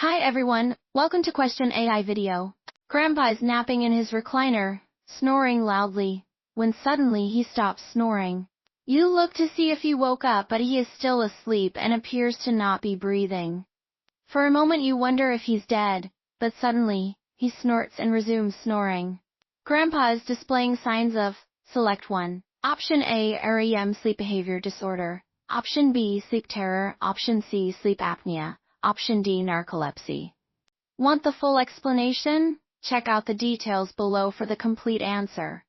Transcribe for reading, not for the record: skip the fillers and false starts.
Hi everyone, welcome to Question AI video. Grandpa is napping in his recliner, snoring loudly, when suddenly he stops snoring. You look to see if he woke up, but he is still asleep and appears to not be breathing. For a moment you wonder if he's dead, but suddenly, he snorts and resumes snoring. Grandpa is displaying signs of, select 1. Option A, REM sleep behavior disorder. Option B, sleep terror. Option C, sleep apnea. Option D, narcolepsy. Want the full explanation? Check out the details below for the complete answer.